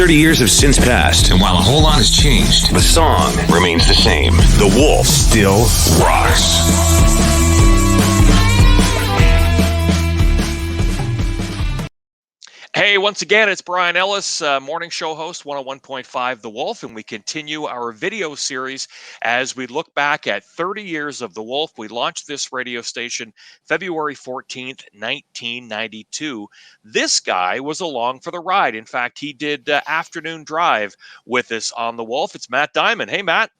30 years have since passed, and while a whole lot has changed, the song remains the same. The Wolf still rocks. Hey, once again, it's Brian Ellis, morning show host, 101.5 The Wolf, and we continue our video series as we look back at 30 years of The Wolf. We launched this radio station February 14th, 1992. This guy was along for the ride. In fact, he did afternoon drive with us on The Wolf. It's Matt Diamond. Hey, Matt.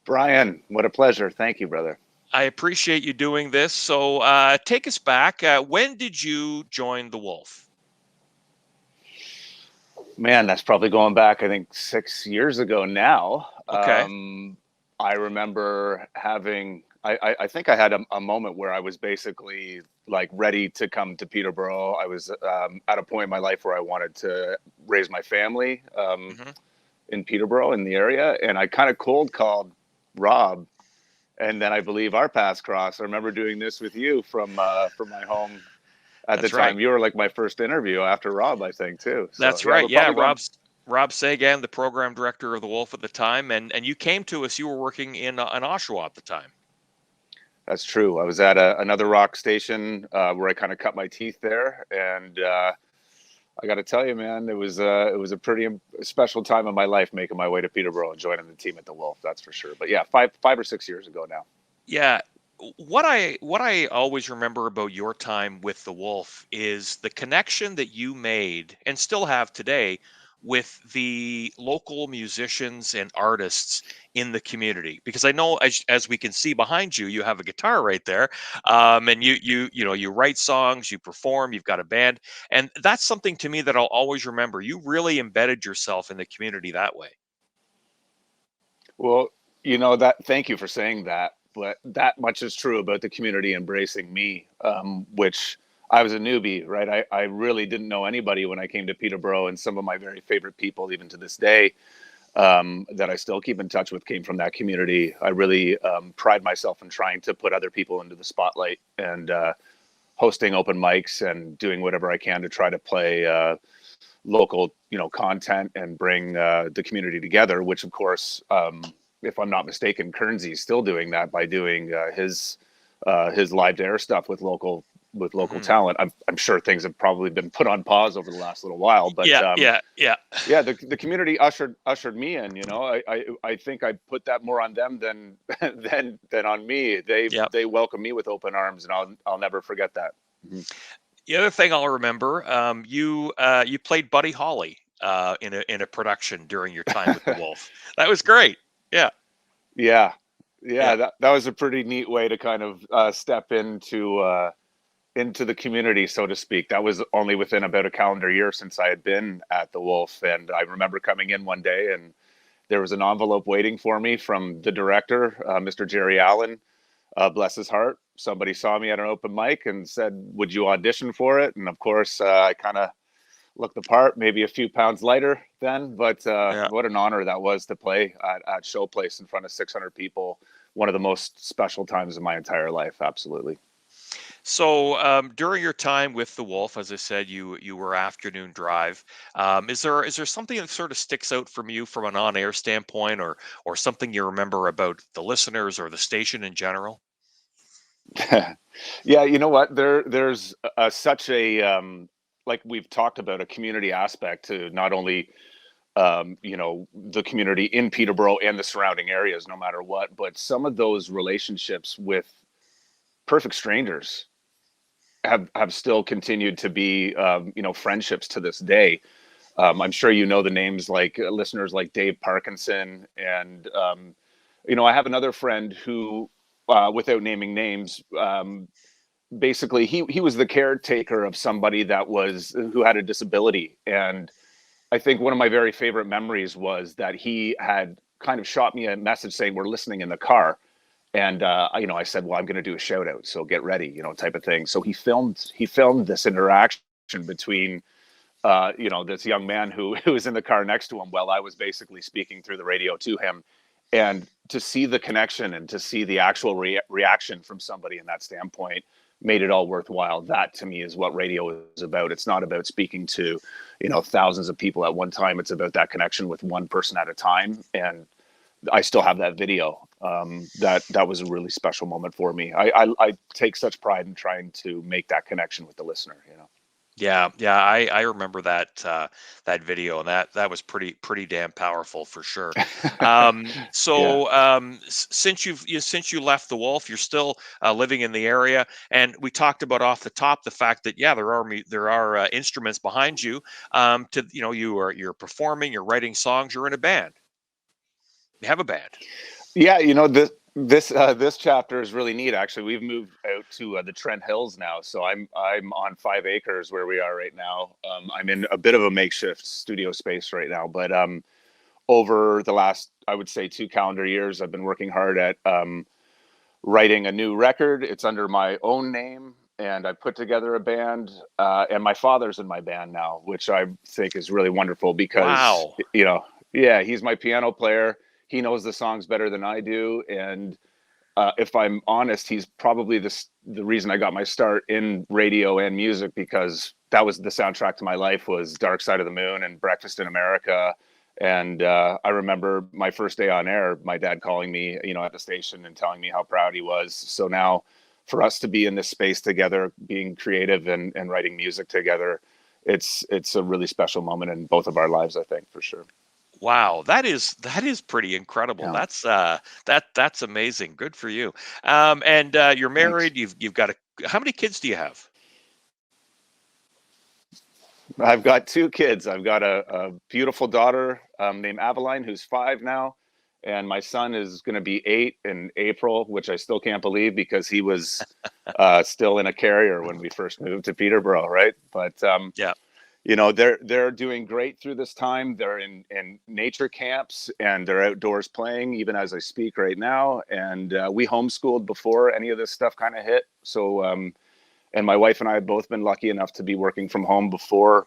Brian, what a pleasure. Thank you, brother. I appreciate you doing this. So take us back. When did you join The Wolf? Man, that's probably going back, I think, 6 years ago now. Okay. I remember having, I think I had a moment where I was basically like ready to come to Peterborough. I was at a point in my life where I wanted to raise my family in Peterborough, in the area. And I kind of cold called Rob. And then I believe our paths crossed. I remember doing this with you from my home at the time. Right. You were like my first interview after Rob, I think, too. So, that's right. Yeah, Rob Sagan, the program director of The Wolf at the time. And you came to us. You were working in Oshawa at the time. That's true. I was at another rock station where I kind of cut my teeth there. And I got to tell you, man, it was a pretty special time of my life making my way to Peterborough and joining the team at the Wolf. That's for sure. But yeah, five or 6 years ago now. Yeah, what I always remember about your time with the Wolf is the connection that you made and still have today with the local musicians and artists in the community, because I know as we can see behind you, you have a guitar right there, and you write songs, you perform, you've got a band, and that's something to me that I'll always remember. You really embedded yourself in the community that way. Well, thank you for saying that, but that much is true about the community embracing me, which I was a newbie, right? I really didn't know anybody when I came to Peterborough, and some of my very favorite people, even to this day, that I still keep in touch with, came from that community. I really pride myself in trying to put other people into the spotlight and hosting open mics and doing whatever I can to try to play local, content and bring the community together, which, of course, if I'm not mistaken, Kernsy's still doing that by doing his live to air stuff with local talent. I'm sure things have probably been put on pause over the last little while, but yeah. The community ushered me in. I think I put that more on them than on me. They welcomed me with open arms, and I'll never forget that. Mm-hmm. The other thing I'll remember, you played Buddy Holly in a production during your time with the Wolf. That was great. Yeah. That was a pretty neat way to kind of step into the community, so to speak. That was only within about a calendar year since I had been at the Wolf. And I remember coming in one day and there was an envelope waiting for me from the director, Mr. Jerry Allen, bless his heart. Somebody saw me at an open mic and said, "Would you audition for it?" And of course, I kind of looked the part, maybe a few pounds lighter then, but what an honor that was to play at Showplace in front of 600 people. One of the most special times of my entire life. Absolutely. So during your time with the Wolf, as I said, you were afternoon drive. Is there something that sort of sticks out from you from an on-air standpoint, or something you remember about the listeners or the station in general? Yeah, you know what? There's such a like we've talked about, a community aspect to not only the community in Peterborough and the surrounding areas, no matter what, but some of those relationships with perfect strangers have still continued to be, friendships to this day. I'm sure the names, like listeners like Dave Parkinson. And, I have another friend who, without naming names, basically he was the caretaker of somebody who had a disability. And I think one of my very favorite memories was that he had kind of shot me a message saying, "We're listening in the car." And, I said, "Well, I'm going to do a shout out, so get ready," type of thing. So he filmed this interaction between, this young man who was in the car next to him while I was basically speaking through the radio to him. And to see the connection and to see the actual reaction from somebody in that standpoint made it all worthwhile. That to me is what radio is about. It's not about speaking to, thousands of people at one time. It's about that connection with one person at a time. And I still have that video. That was a really special moment for me. I take such pride in trying to make that connection with the listener. Yeah, yeah, I remember that video, and that was pretty damn powerful for sure. Yeah. Since you left the Wolf, you're still living in the area, and we talked about off the top the fact that yeah, there are instruments behind you. You're performing, you're writing songs, you're in a band. You have a band. Yeah, this chapter is really neat. Actually, we've moved out to the Trent Hills now, so I'm on 5 acres where we are right now. I'm in a bit of a makeshift studio space right now, but over the last, I would say, 2 calendar years, I've been working hard at writing a new record. It's under my own name, and I put together a band, and my father's in my band now, which I think is really wonderful because, Wow. yeah, he's my piano player. He knows the songs better than I do, and if I'm honest, he's probably the reason I got my start in radio and music, because that was the soundtrack to my life, was Dark Side of the Moon and Breakfast in America. And I remember my first day on air, my dad calling me, at the station and telling me how proud he was. So now for us to be in this space together, being creative and writing music together, it's a really special moment in both of our lives, I think, for sure. Wow, that is pretty incredible. Yeah. That's amazing. Good for you. And you're Thanks. married. You've got how many kids do you have? I've got 2 kids. I've got a beautiful daughter named Aveline, who's 5 now, and my son is going to be 8 in April, which I still can't believe because he was still in a carrier when we first moved to Peterborough, right? But Yeah. they're doing great through this time. They're in nature camps and they're outdoors playing even as I speak right now. And we homeschooled before any of this stuff kind of hit. So and my wife and I have both been lucky enough to be working from home before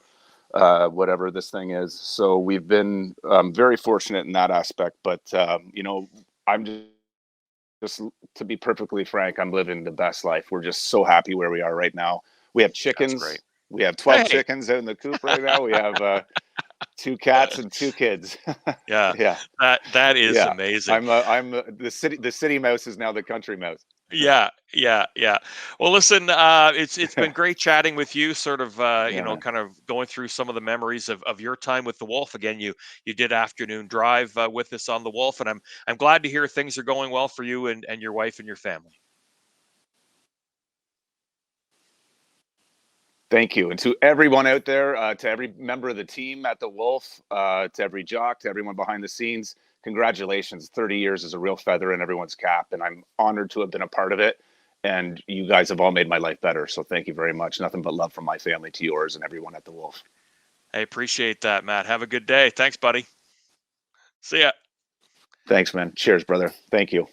whatever this thing is. So we've been very fortunate in that aspect. But I'm just to be perfectly frank, I'm living the best life. We're just so happy where we are right now. We have That's chickens. great. We have 12 Hey. chickens out in the coop right now. We have 2 cats and 2 kids. Yeah. Yeah, That is yeah. amazing. The city mouse is now the country mouse. Yeah, yeah, yeah. Well, listen, it's been great chatting with you, sort of Yeah, man. kind of going through some of the memories of your time with the Wolf. Again, you did afternoon drive with us on the Wolf, and I'm glad to hear things are going well for you and your wife and your family. Thank you. And to everyone out there, to every member of the team at the Wolf, to every jock, to everyone behind the scenes, congratulations. 30 years is a real feather in everyone's cap, and I'm honored to have been a part of it. And you guys have all made my life better. So thank you very much. Nothing but love from my family to yours and everyone at the Wolf. I appreciate that, Matt. Have a good day. Thanks, buddy. See ya. Thanks, man. Cheers, brother. Thank you.